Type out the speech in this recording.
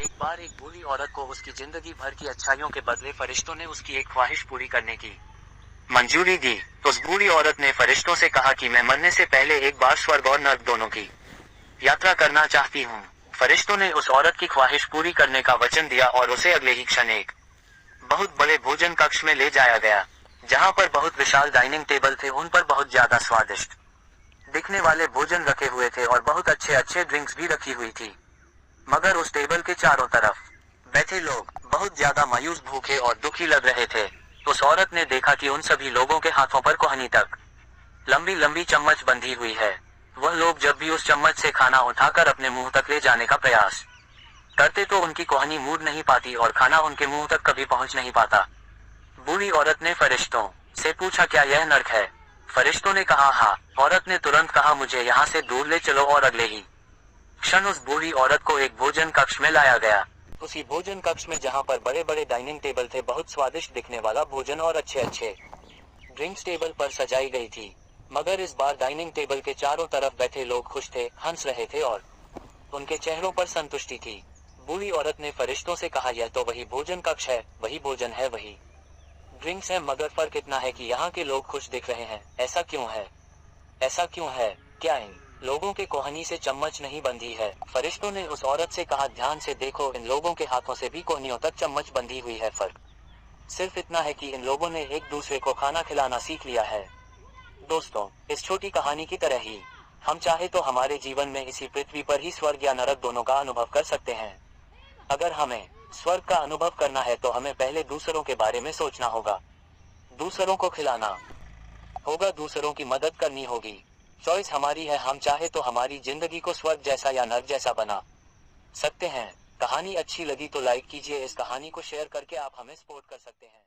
एक बार एक बूढ़ी औरत को उसकी जिंदगी भर की अच्छाइयों के बदले फरिश्तों ने उसकी एक ख्वाहिश पूरी करने की मंजूरी दी। उस बूढ़ी औरत ने फरिश्तों से कहा कि मैं मरने से पहले एक बार स्वर्ग और नर्क दोनों की यात्रा करना चाहती हूँ। फरिश्तों ने उस औरत की ख्वाहिश पूरी करने का वचन दिया और उसे अगले ही क्षण एक बहुत बड़े भोजन कक्ष में ले जाया गया, जहाँ पर बहुत विशाल डाइनिंग टेबल थे। उन पर बहुत ज्यादा स्वादिष्ट दिखने वाले भोजन रखे हुए थे और बहुत अच्छे अच्छे ड्रिंक्स भी रखी हुई थी। मगर उस टेबल के चारों तरफ बैठे लोग बहुत ज्यादा मायूस, भूखे और दुखी लग रहे थे। उस औरत ने देखा कि उन सभी लोगों के हाथों पर कोहनी तक लंबी लंबी चम्मच बंधी हुई है। वह लोग जब भी उस चम्मच से खाना उठाकर अपने मुंह तक ले जाने का प्रयास करते तो उनकी कोहनी मुड़ नहीं पाती और खाना उनके मुंह तक कभी पहुंच नहीं पाता। बूढ़ी औरत ने फरिश्तों से पूछा, क्या यह नर्क है? फरिश्तों ने कहा हाँ। औरत ने तुरंत कहा, मुझे यहाँ से दूर ले चलो, और अगले ही क्षण उस बूढ़ी औरत को एक भोजन कक्ष में लाया गया। उसी भोजन कक्ष में जहाँ पर बड़े बड़े डाइनिंग टेबल थे, बहुत स्वादिष्ट दिखने वाला भोजन और अच्छे अच्छे ड्रिंक्स टेबल पर सजाई गई थी। मगर इस बार डाइनिंग टेबल के चारों तरफ बैठे लोग खुश थे, हंस रहे थे और उनके चेहरों पर संतुष्टि थी। बूढ़ी औरत ने फरिश्तों से कहा, यह तो वही भोजन कक्ष है, वही भोजन है, वही ड्रिंक्स है, मगर फर्क इतना है कि यहाँ के लोग खुश दिख रहे हैं। ऐसा क्यों है? ऐसा क्यों है? क्या इन लोगों के कोहनी से चम्मच नहीं बंधी है? फरिश्तों ने उस औरत से कहा, ध्यान से देखो, इन लोगों के हाथों से भी कोहनियों तक चम्मच बंधी हुई है। फर्क सिर्फ इतना है कि इन लोगों ने एक दूसरे को खाना खिलाना सीख लिया है। दोस्तों, इस छोटी कहानी की तरह ही हम चाहे तो हमारे जीवन में इसी पृथ्वी पर ही स्वर्ग या नरक दोनों का अनुभव कर सकते हैं। अगर हमें स्वर्ग का अनुभव करना है तो हमें पहले दूसरों के बारे में सोचना होगा, दूसरों को खिलाना होगा, दूसरों की मदद करनी होगी। चॉइस हमारी है, हम चाहे तो हमारी जिंदगी को स्वर्ग जैसा या नर्क जैसा बना सकते हैं। कहानी अच्छी लगी तो लाइक कीजिए, इस कहानी को शेयर करके आप हमें सपोर्ट कर सकते हैं।